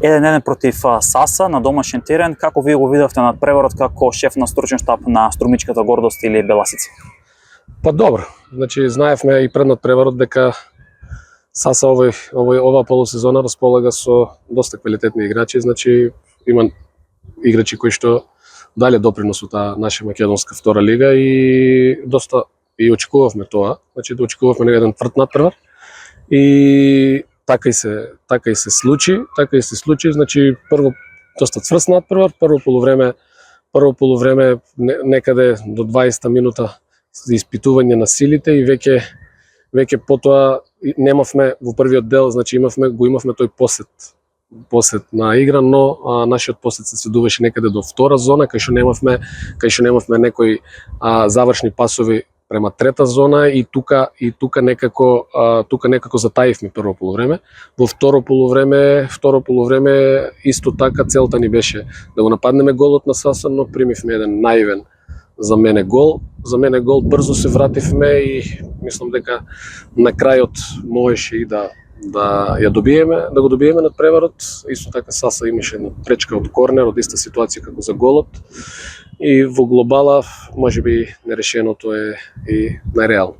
1-1 против Саса на домашен терен. Како вие го видовте надпреварот како шеф на стручен штаб на Струмичката гордост или Беласици? Па добро, значи знаевме и пред надпреварот дека Саса ова полусезона располага со доста квалитетни играчи, значи има играчи кои што дале допринос од таа наша македонска втора лига и доста и очекувавме тоа, значи да очекувавме еден тврд надпревар и така и се случи, значи прво доста цврст надпревар, прво полувреме некаде до 20 минута за испитување на силите и веќе потоа немавме во првиот дел, значи го имавме тој посет на игра, но нашиот посет се сведуваше некаде до втора зона, кај што немавме некои завршни пасови према трета зона и тука некако затаивме прво полувреме. Во второ полувреме исто така целта ни беше да го нападнеме голот на Саса, но примивме еден наивен за мене гол брзо се вративме и мислам дека на крајот можеше и да го добиеме надпреварот. Исто така Саса имаше една пречка од корнер, од иста ситуација како за голот. И во глобала, можеби нерешеното е и најреално.